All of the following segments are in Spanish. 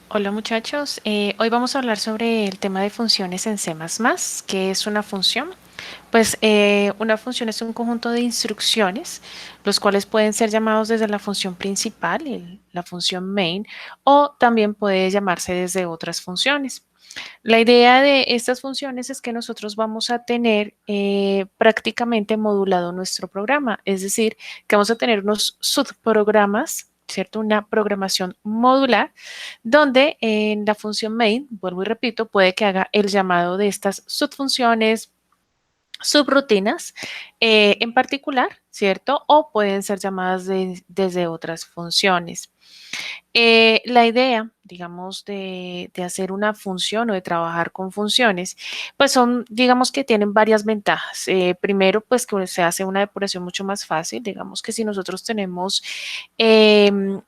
Hola muchachos, hoy vamos a hablar sobre el tema de funciones en C++. ¿Qué es una función? Pues una función es un conjunto de instrucciones, los cuales pueden ser llamados desde la función principal, la función main, o también puede llamarse desde otras funciones. La idea de estas funciones es que nosotros vamos a tener prácticamente modulado nuestro programa, es decir, que vamos a tener unos subprogramas, ¿cierto? Una programación modular, donde en la función main, vuelvo y repito, puede que haga el llamado de estas subfunciones, subrutinas en particular, ¿cierto? O pueden ser llamadas desde otras funciones. La idea, digamos, de hacer una función o de trabajar con funciones, pues son, digamos que tienen varias ventajas. Primero, pues que se hace una depuración mucho más fácil. Digamos que si nosotros tenemos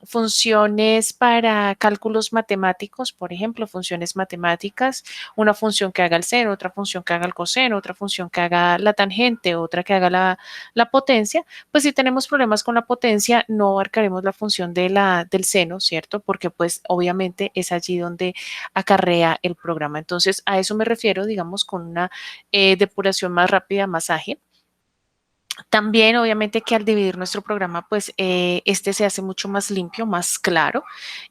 funciones para cálculos matemáticos, por ejemplo, funciones matemáticas, una función que haga el seno, otra función que haga el coseno, otra función que haga la tangente, otra que haga la potencia, pues si tenemos problemas con la potencia, no abarcaremos la función del seno, ¿cierto? Porque pues obviamente es allí donde acarrea el programa. Entonces a eso me refiero, digamos, con una depuración más rápida, más ágil. También, obviamente, que al dividir nuestro programa, pues este se hace mucho más limpio, más claro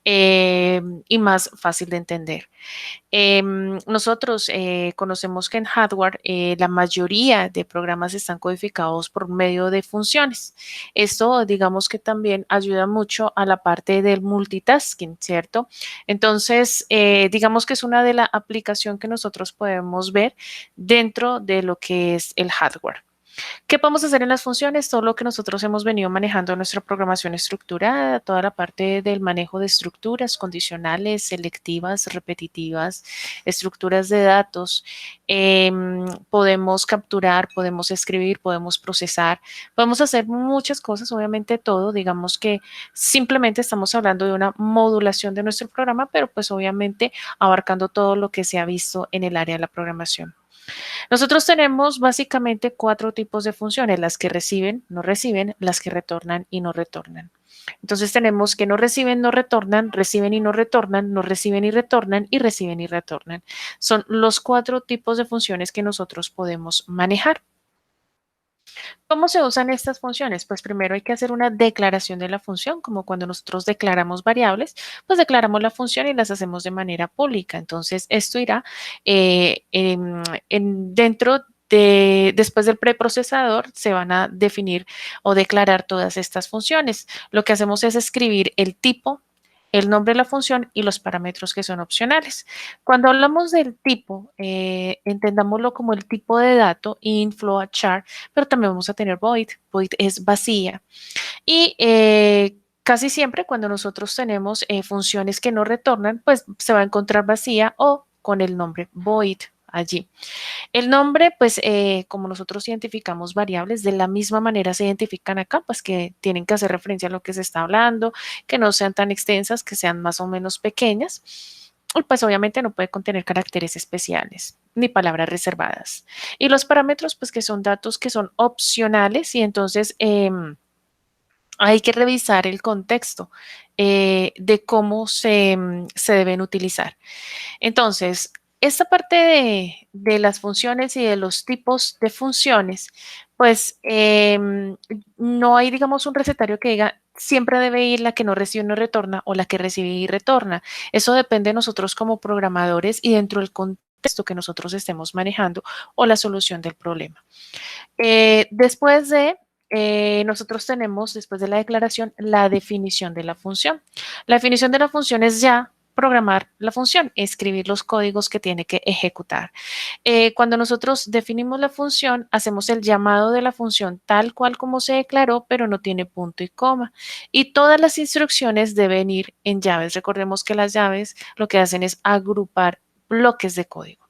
y más fácil de entender. Nosotros conocemos que en hardware la mayoría de programas están codificados por medio de funciones. Esto, digamos que también ayuda mucho a la parte del multitasking, ¿cierto? Entonces, digamos que es una de las aplicaciones que nosotros podemos ver dentro de lo que es el hardware. ¿Qué podemos hacer en las funciones? Todo lo que nosotros hemos venido manejando en nuestra programación estructurada, toda la parte del manejo de estructuras condicionales, selectivas, repetitivas, estructuras de datos. Podemos capturar, podemos escribir, podemos procesar, podemos hacer muchas cosas, obviamente todo, digamos que simplemente estamos hablando de una modulación de nuestro programa, pero pues obviamente abarcando todo lo que se ha visto en el área de la programación. Nosotros tenemos básicamente cuatro tipos de funciones, las que reciben, no reciben, las que retornan y no retornan. Entonces tenemos que no reciben, no retornan, reciben y no retornan, no reciben y retornan y reciben y retornan. Son los cuatro tipos de funciones que nosotros podemos manejar. ¿Cómo se usan estas funciones? Pues primero hay que hacer una declaración de la función, como cuando nosotros declaramos variables, pues declaramos la función y las hacemos de manera pública. Entonces, esto irá dentro después del preprocesador, se van a definir o declarar todas estas funciones. Lo que hacemos es escribir el tipo, el nombre de la función y los parámetros que son opcionales. Cuando hablamos del tipo, entendámoslo como el tipo de dato, int, float, char, pero también vamos a tener void. Void es vacía. Y casi siempre cuando nosotros tenemos funciones que no retornan, pues se va a encontrar vacía o con el nombre void allí. El nombre, pues como nosotros identificamos variables, de la misma manera se identifican acá, pues que tienen que hacer referencia a lo que se está hablando, que no sean tan extensas, que sean más o menos pequeñas. Y pues obviamente no puede contener caracteres especiales ni palabras reservadas. Y los parámetros, pues que son datos que son opcionales y entonces hay que revisar el contexto de cómo se deben utilizar. Entonces, esta parte de las funciones y de los tipos de funciones, pues no hay, digamos, un recetario que diga siempre debe ir la que no recibe y no retorna o la que recibe y retorna. Eso depende de nosotros como programadores y dentro del contexto que nosotros estemos manejando o la solución del problema. Después de nosotros tenemos, después de la declaración, la definición de la función. La definición de la función es ya programar la función, escribir los códigos que tiene que ejecutar. Cuando nosotros definimos la función, hacemos el llamado de la función tal cual como se declaró, pero no tiene punto y coma. Y todas las instrucciones deben ir en llaves. Recordemos que las llaves lo que hacen es agrupar bloques de código.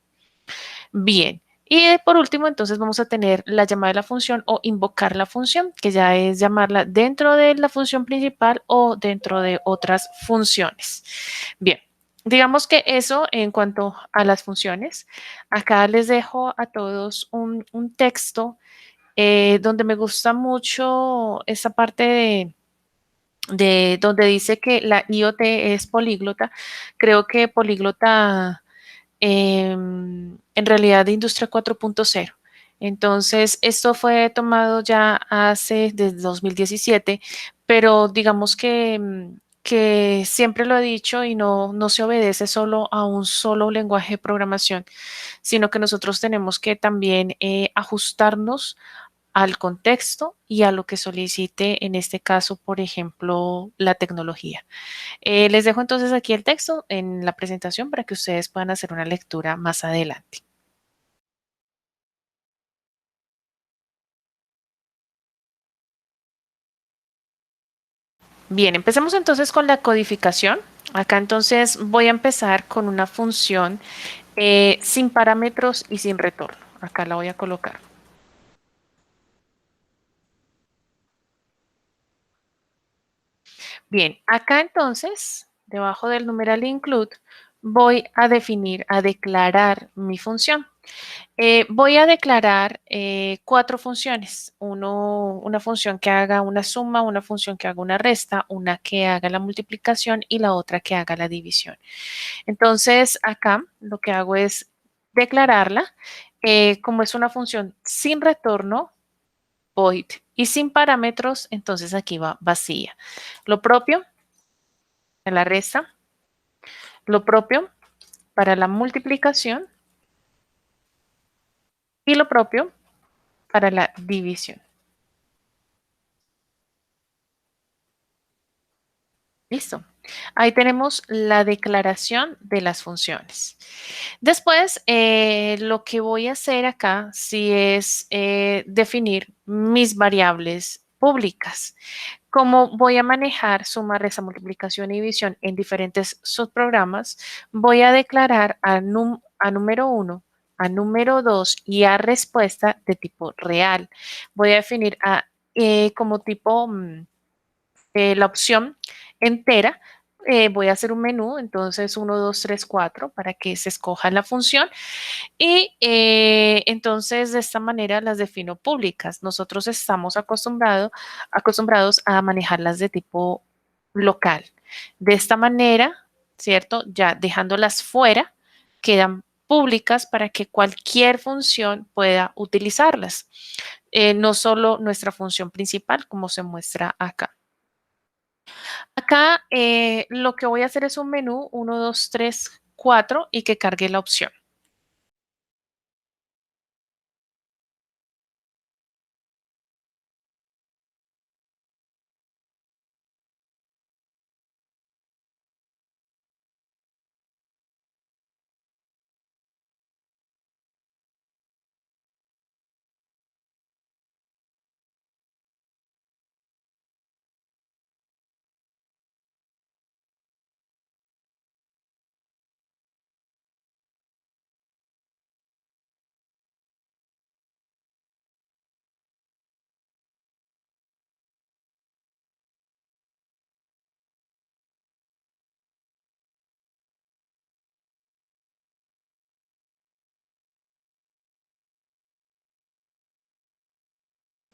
Bien. Y por último, entonces vamos a tener la llamada de la función o invocar la función, que ya es llamarla dentro de la función principal o dentro de otras funciones. Bien, digamos que eso en cuanto a las funciones. Acá les dejo a todos un texto donde me gusta mucho esa parte de donde dice que la IoT es políglota, creo que políglota en realidad de Industria 4.0. Entonces, esto fue tomado ya hace desde 2017, pero digamos que siempre lo he dicho y no se obedece solo a un solo lenguaje de programación, sino que nosotros tenemos que también ajustarnos al contexto y a lo que solicite, en este caso, por ejemplo, la tecnología. Les dejo entonces aquí el texto en la presentación para que ustedes puedan hacer una lectura más adelante. Bien, empecemos entonces con la codificación. Acá entonces voy a empezar con una función sin parámetros y sin retorno. Acá la voy a colocar. Bien, acá entonces, debajo del numeral include, voy a definir, a declarar mi función. Voy a declarar cuatro funciones. Una función que haga una suma, una función que haga una resta, una que haga la multiplicación y la otra que haga la división. Entonces, acá lo que hago es declararla. Como es una función sin retorno, void, y sin parámetros, entonces aquí va vacía. Lo propio en la resta, lo propio para la multiplicación y lo propio para la división. Listo. Ahí tenemos la declaración de las funciones. Después, lo que voy a hacer acá sí es definir mis variables públicas. Como voy a manejar suma, resta, multiplicación y división en diferentes subprogramas, voy a declarar a número 1, a número 2 y a respuesta de tipo real. Voy a definir como tipo la opción entera. Voy a hacer un menú, entonces 1, 2, 3, 4 para que se escoja la función y entonces de esta manera las defino públicas. Nosotros estamos acostumbrados a manejarlas de tipo local. De esta manera, ¿cierto? Ya dejándolas fuera, quedan públicas para que cualquier función pueda utilizarlas. No solo nuestra función principal, como se muestra acá. Acá lo que voy a hacer es un menú 1, 2, 3, 4 y que cargue la opción.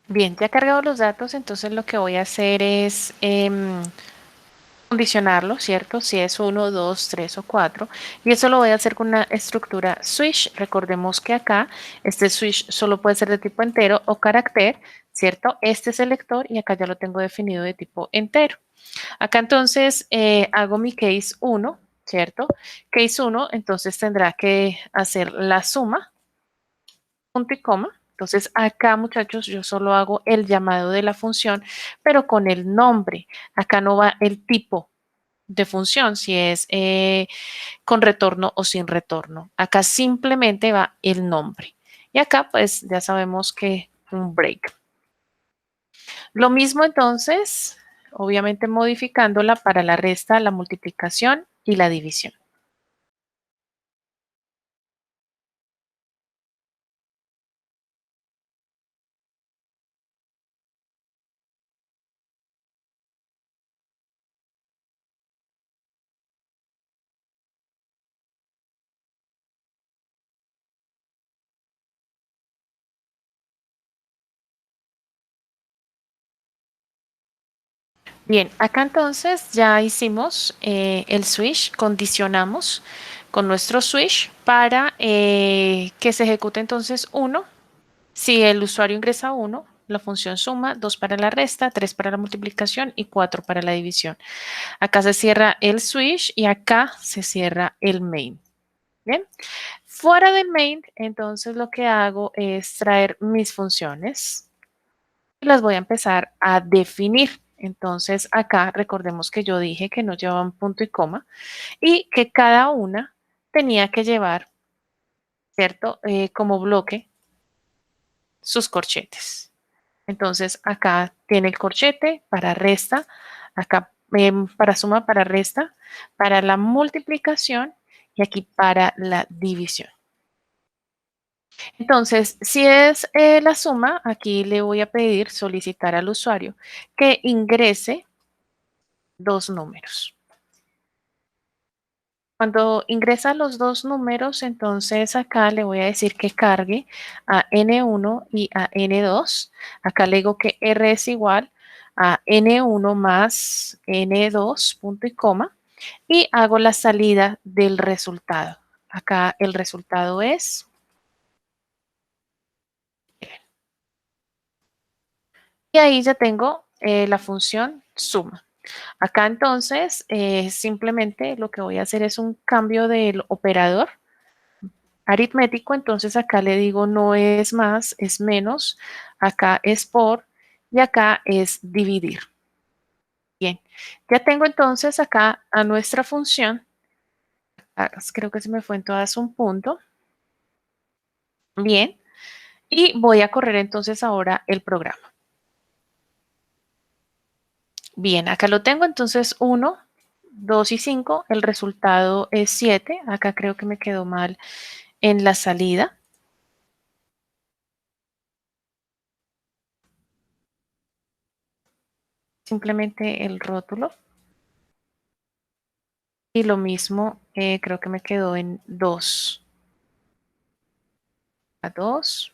Bien, ya cargado los datos, entonces lo que voy a hacer es condicionarlo, ¿cierto? Si es 1, 2, 3 o 4. Y eso lo voy a hacer con una estructura switch. Recordemos que acá este switch solo puede ser de tipo entero o carácter, ¿cierto? Este selector y acá ya lo tengo definido de tipo entero. Acá entonces hago mi case 1, ¿cierto? Case 1, entonces tendrá que hacer la suma, punto y coma. Entonces acá, muchachos, yo solo hago el llamado de la función, pero con el nombre. Acá no va el tipo de función, si es con retorno o sin retorno. Acá simplemente va el nombre. Y acá, pues, ya sabemos que un break. Lo mismo entonces, obviamente modificándola para la resta, la multiplicación y la división. Bien, acá entonces ya hicimos el switch, condicionamos con nuestro switch para que se ejecute entonces 1. Si el usuario ingresa 1, la función suma, 2 para la resta, 3 para la multiplicación y 4 para la división. Acá se cierra el switch y acá se cierra el main. Bien, fuera del main, entonces lo que hago es traer mis funciones y las voy a empezar a definir. Entonces acá recordemos que yo dije que no llevaban punto y coma y que cada una tenía que llevar, ¿cierto? Como bloque sus corchetes. Entonces acá tiene el corchete para resta, acá para suma, para resta, para la multiplicación y aquí para la división. Entonces, si es la suma, aquí le voy a pedir, solicitar al usuario que ingrese dos números. Cuando ingresa los dos números, entonces acá le voy a decir que cargue a N1 y a N2. Acá le digo que R es igual a N1 más N2, punto y coma, y hago la salida del resultado. Acá el resultado es, y ahí ya tengo la función suma. Acá entonces simplemente lo que voy a hacer es un cambio del operador aritmético, entonces acá le digo no es más, es menos, acá es por y acá es dividir. Bien, ya tengo entonces acá a nuestra función, creo que se me fue en todas un punto. Bien, y voy a correr entonces ahora el programa. Bien, acá lo tengo, entonces 1, 2 y 5, el resultado es 7, acá creo que me quedó mal en la salida. Simplemente el rótulo. Y lo mismo, creo que me quedó en 2. A 2.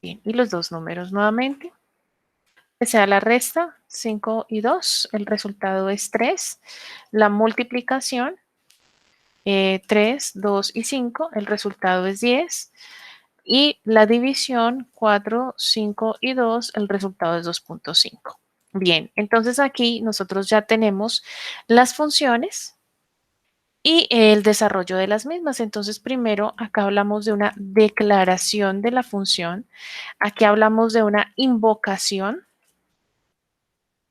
Bien, y los dos números nuevamente. Que sea la resta, 5 y 2, el resultado es 3. La multiplicación, 3, 2 y 5, el resultado es 10. Y la división, 4, 5 y 2, el resultado es 2.5. Bien, entonces aquí nosotros ya tenemos las funciones y el desarrollo de las mismas. Entonces, primero, acá hablamos de una declaración de la función. Aquí hablamos de una invocación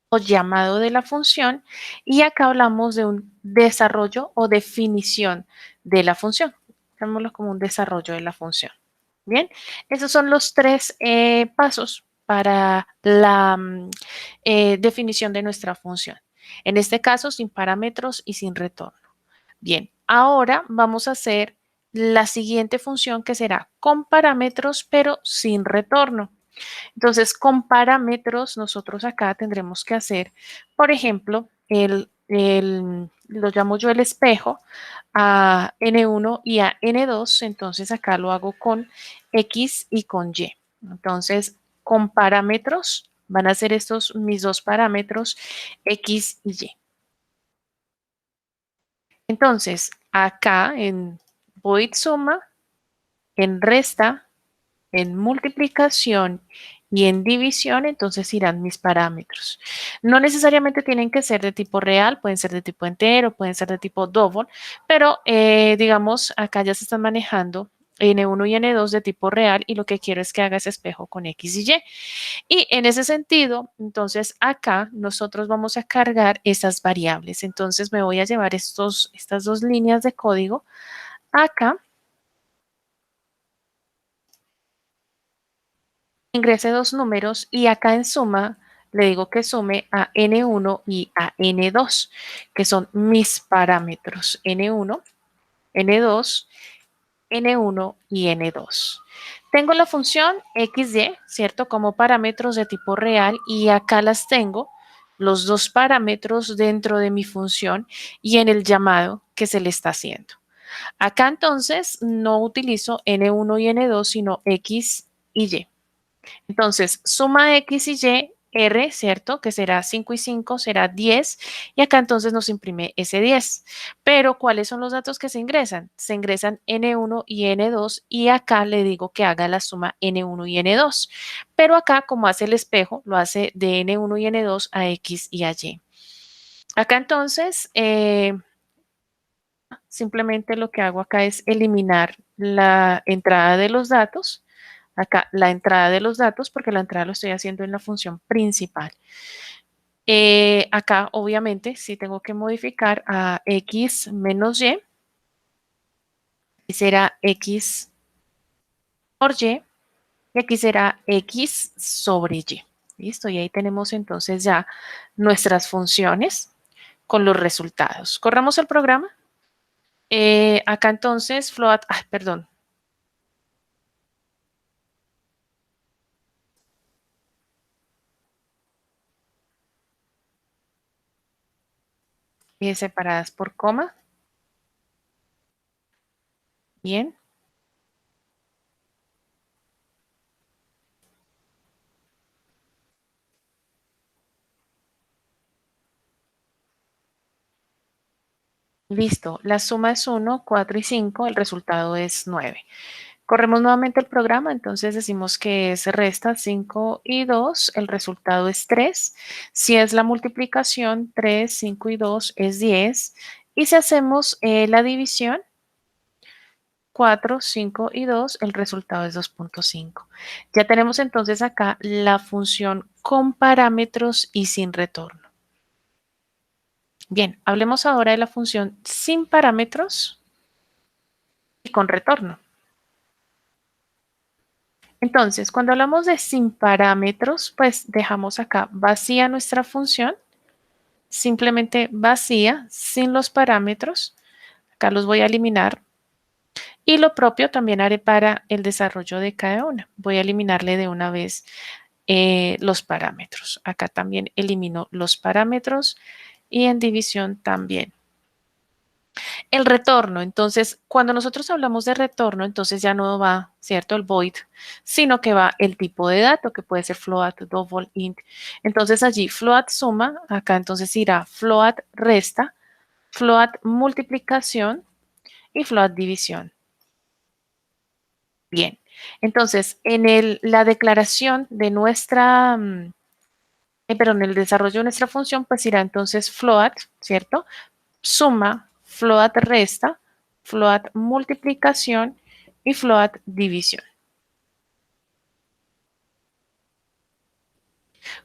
o llamado de la función. Y acá hablamos de un desarrollo o definición de la función. Llamémoslo como un desarrollo de la función. Bien, esos son los tres pasos para la definición de nuestra función. En este caso, sin parámetros y sin retorno. Bien, ahora vamos a hacer la siguiente función que será con parámetros pero sin retorno. Entonces, con parámetros nosotros acá tendremos que hacer, por ejemplo, lo llamo yo el espejo a N1 y a N2, entonces acá lo hago con X y con Y. Entonces, con parámetros van a ser estos mis dos parámetros X y Y. Entonces, acá en void suma, en resta, en multiplicación y en división, entonces irán mis parámetros. No necesariamente tienen que ser de tipo real, pueden ser de tipo entero, pueden ser de tipo double, pero digamos, acá ya se están manejando N1 y N2 de tipo real y lo que quiero es que haga ese espejo con X y Y. Y en ese sentido, entonces acá nosotros vamos a cargar esas variables. Entonces me voy a llevar estas dos líneas de código acá. Ingrese dos números y acá en suma le digo que sume a N1 y a N2, que son mis parámetros N1, N2, N1 y N2. Tengo la función XY, ¿cierto? Como parámetros de tipo real y acá las tengo, los dos parámetros dentro de mi función y en el llamado que se le está haciendo. Acá entonces no utilizo N1 y N2, sino X y Y. Entonces, suma X y Y, R, ¿cierto? Que será 5 y 5, será 10. Y acá entonces nos imprime ese 10. Pero, ¿cuáles son los datos que se ingresan? Se ingresan N1 y N2 y acá le digo que haga la suma N1 y N2. Pero acá, como hace el espejo, lo hace de N1 y N2 a X y a Y. Acá entonces, simplemente lo que hago acá es eliminar la entrada de los datos. Acá la entrada de los datos, porque la entrada lo estoy haciendo en la función principal. Acá, obviamente, sí tengo que modificar a x menos y. Y será x por y. Y aquí será x sobre y. ¿Listo? Y ahí tenemos entonces ya nuestras funciones con los resultados. Corramos el programa. Acá entonces, float, perdón. Separadas por coma. Bien. Listo. La suma es 1, 4 y 5. El resultado es 9. Corremos nuevamente el programa, entonces decimos que se resta 5 y 2, el resultado es 3. Si es la multiplicación, 3, 5 y 2 es 10. Y si hacemos la división, 4, 5 y 2, el resultado es 2.5. Ya tenemos entonces acá la función con parámetros y sin retorno. Bien, hablemos ahora de la función sin parámetros y con retorno. Entonces, cuando hablamos de sin parámetros, pues dejamos acá vacía nuestra función, simplemente vacía, sin los parámetros. Acá los voy a eliminar. Y lo propio también haré para el desarrollo de cada una. Voy a eliminarle de una vez los parámetros. Acá también elimino los parámetros y en división también. El retorno, entonces, cuando nosotros hablamos de retorno, entonces ya no va, ¿cierto? El void, sino que va el tipo de dato, que puede ser float, double, int. Entonces allí float suma, acá entonces irá float resta, float multiplicación y float división. Bien, entonces en la declaración de nuestra, perdón, en el desarrollo de nuestra función, pues irá entonces float, ¿cierto? Suma, float resta, float multiplicación y float división.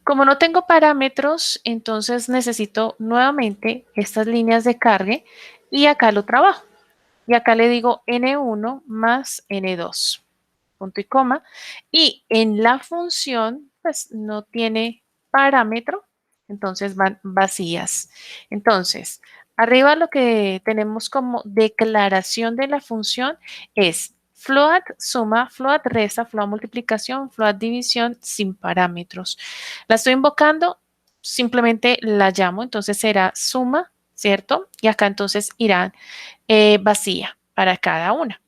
Como no tengo parámetros, entonces necesito nuevamente estas líneas de cargue y acá lo trabajo. Y acá le digo N1 más N2, punto y coma. Y en la función, pues no tiene parámetro, entonces van vacías. Entonces, arriba lo que tenemos como declaración de la función es float suma, float resta, float multiplicación, float división sin parámetros. La estoy invocando, simplemente la llamo, entonces será suma, ¿cierto? Y acá entonces irán vacía para cada una.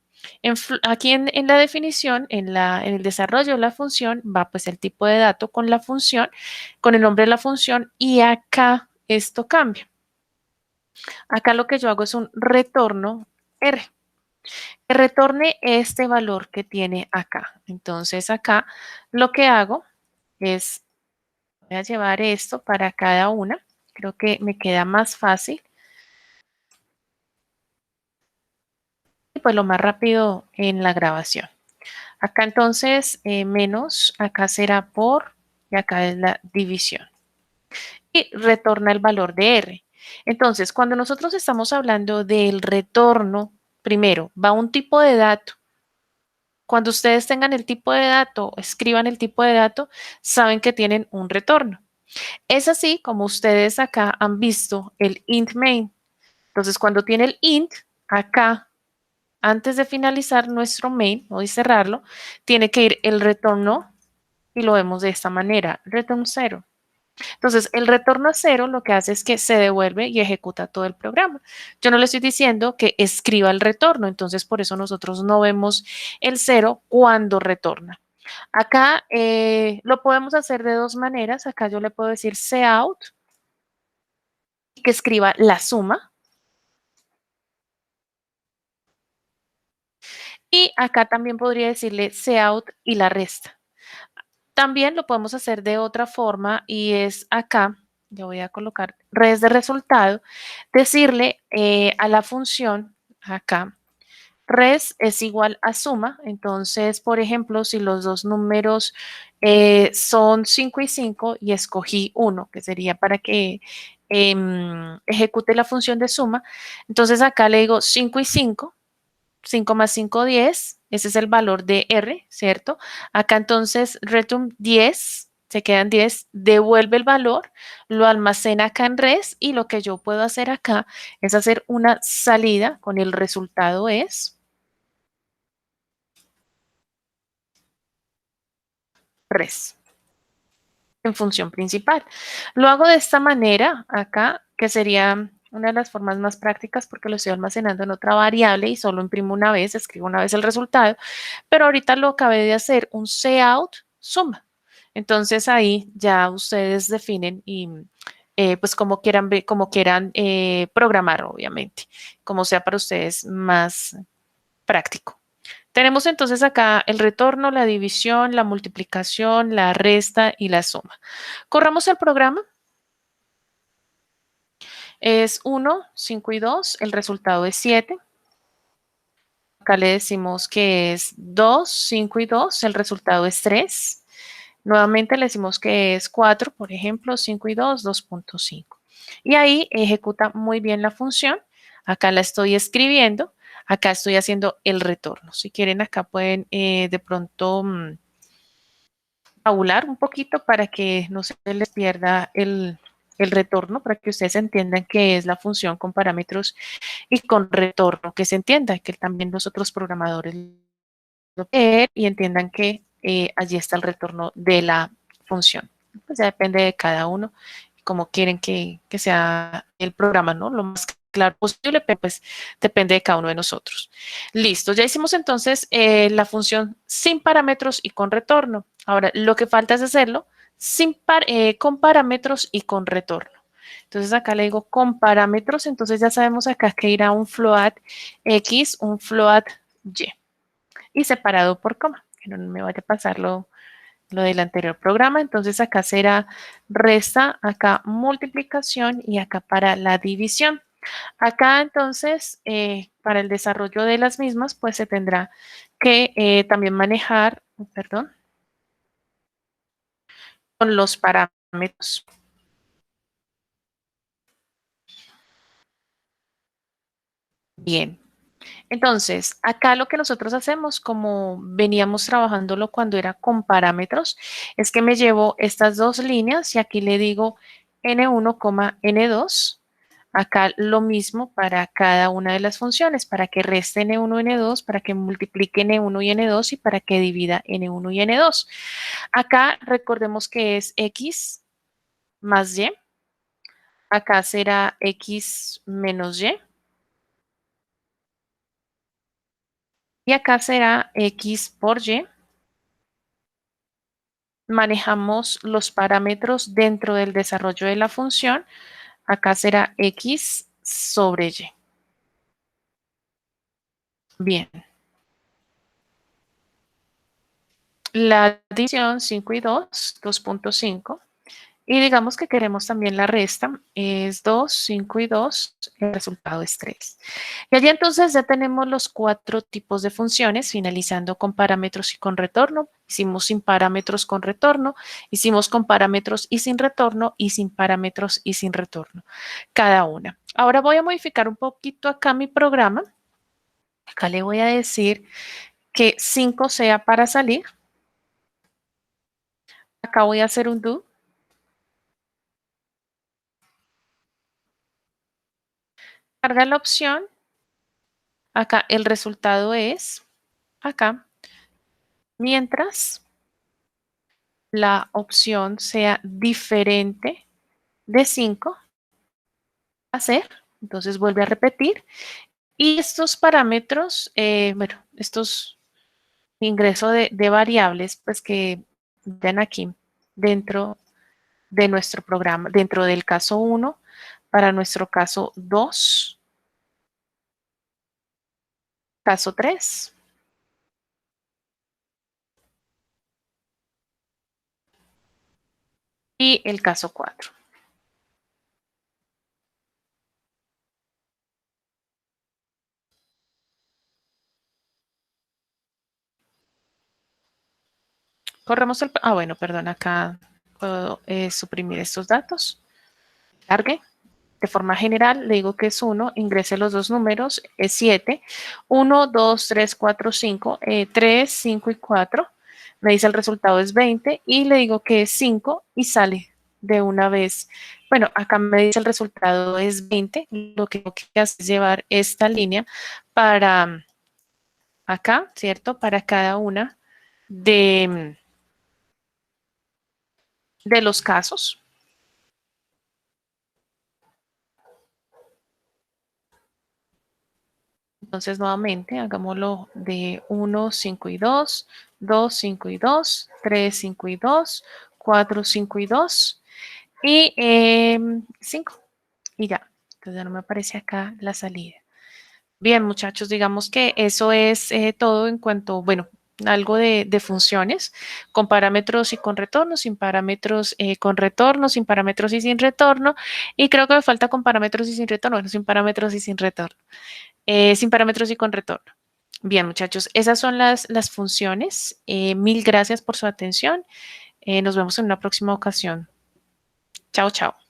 Aquí en la definición, en el desarrollo de la función, va pues el tipo de dato con la función, con el nombre de la función y acá esto cambia. Acá lo que yo hago es un retorno R. Que retorne este valor que tiene acá. Entonces acá lo que hago es, voy a llevar esto para cada una. Creo que me queda más fácil. Y pues lo más rápido en la grabación. Acá entonces menos, acá será por y acá es la división. Y retorna el valor de R. Entonces, cuando nosotros estamos hablando del retorno, primero va un tipo de dato. Cuando ustedes tengan el tipo de dato, escriban el tipo de dato, saben que tienen un retorno. Es así como ustedes acá han visto el int main. Entonces, cuando tiene el int, acá antes de finalizar nuestro main o de cerrarlo, tiene que ir el retorno y lo vemos de esta manera, return 0. Entonces, el retorno a 0 lo que hace es que se devuelve y ejecuta todo el programa. Yo no le estoy diciendo que escriba el retorno, entonces por eso nosotros no vemos el 0 cuando retorna. Acá lo podemos hacer de dos maneras. Acá yo le puedo decir cout y que escriba la suma. Y acá también podría decirle cout y la resta. También lo podemos hacer de otra forma y es acá, yo voy a colocar res de resultado, decirle a la función acá, res es igual a suma. Entonces, por ejemplo, si los dos números son 5 y 5 y escogí uno, que sería para que ejecute la función de suma, entonces acá le digo 5 y 5. 5 más 5, 10. Ese es el valor de R, ¿cierto? Acá entonces return 10, se quedan 10, devuelve el valor, lo almacena acá en res y lo que yo puedo hacer acá es hacer una salida con el resultado es res en función principal. Lo hago de esta manera acá, que sería una de las formas más prácticas porque lo estoy almacenando en otra variable y solo imprimo una vez, escribo una vez el resultado, pero ahorita lo acabé de hacer un cout suma. Entonces ahí ya ustedes definen y pues como quieran, como quieran programar, obviamente, como sea para ustedes más práctico. Tenemos entonces acá el retorno, la división, la multiplicación, la resta y la suma. Corramos el programa. Es 1, 5 y 2. El resultado es 7. Acá le decimos que es 2, 5 y 2. El resultado es 3. Nuevamente le decimos que es 4, por ejemplo, 5 y 2, 2.5. Y ahí ejecuta muy bien la función. Acá la estoy escribiendo. Acá estoy haciendo el retorno. Si quieren, acá pueden de pronto tabular un poquito para que no se les pierda el retorno, para que ustedes entiendan qué es la función con parámetros y con retorno, que se entienda, que también los otros programadores lo vean y entiendan que allí está el retorno de la función. Pues ya depende de cada uno, cómo quieren que sea el programa, ¿no? Lo más claro posible, pero pues depende de cada uno de nosotros. Listo, ya hicimos entonces la función sin parámetros y con retorno. Ahora, lo que falta es hacerlo con parámetros y con retorno. Entonces acá le digo con parámetros, entonces ya sabemos acá que irá un float X, un float Y y separado por coma, que no me vaya a pasar lo del anterior programa. Entonces acá será resta, acá multiplicación y acá para la división. Acá entonces para el desarrollo de las mismas pues se tendrá que también manejar, perdón, con los parámetros. Bien, entonces, acá lo que nosotros hacemos, como veníamos trabajándolo cuando era con parámetros, es que me llevo estas dos líneas y aquí le digo n1, n2. Acá lo mismo para cada una de las funciones, para que reste n1 n2, para que multiplique n1 y n2 y para que divida n1 y n2. Acá recordemos que es x más y, acá será x menos y acá será x por y. Manejamos los parámetros dentro del desarrollo de la función. Acá será x sobre y. Bien. La división 5 y 2, 2.5. Y digamos que queremos también la resta, es 2, 5 y 2, el resultado es 3. Y allí entonces ya tenemos los cuatro tipos de funciones, finalizando con parámetros y con retorno. Hicimos sin parámetros con retorno, hicimos con parámetros y sin retorno, y sin parámetros y sin retorno, cada una. Ahora voy a modificar un poquito acá mi programa. Acá le voy a decir que 5 sea para salir. Acá voy a hacer un do. Carga la opción. Acá el resultado es acá, mientras la opción sea diferente de 5 a ser, entonces vuelve a repetir. Y estos parámetros, bueno, estos ingreso de variables, pues que den aquí dentro de nuestro programa, dentro del caso 1, para nuestro caso 2, caso 3 y el caso 4. Corremos el... Ah, bueno, perdón, acá puedo suprimir estos datos. Cargue. De forma general, le digo que es 1, ingrese los dos números, es 7, 1, 2, 3, 4, 5, 3, 5 y 4, me dice el resultado es 20 y le digo que es 5 y sale de una vez. Bueno, acá me dice el resultado es 20, lo que tengo que hacer es llevar esta línea para acá, ¿cierto? Para cada una de, de los casos. Entonces, nuevamente, hagámoslo de 1, 5 y 2, 2, 5 y 2, 3, 5 y 2, 4, 5 y 2 y 5. Y ya. Entonces, ya no me aparece acá la salida. Bien, muchachos, digamos que eso es todo en cuanto, bueno, algo de funciones, con parámetros y con retorno, sin parámetros con retorno, sin parámetros y sin retorno. Y creo que me falta con parámetros y sin retorno, bueno, sin parámetros y sin retorno. Sin parámetros y con retorno. Bien, muchachos, esas son las funciones. Mil gracias por su atención. Nos vemos en una próxima ocasión. Chao, chao.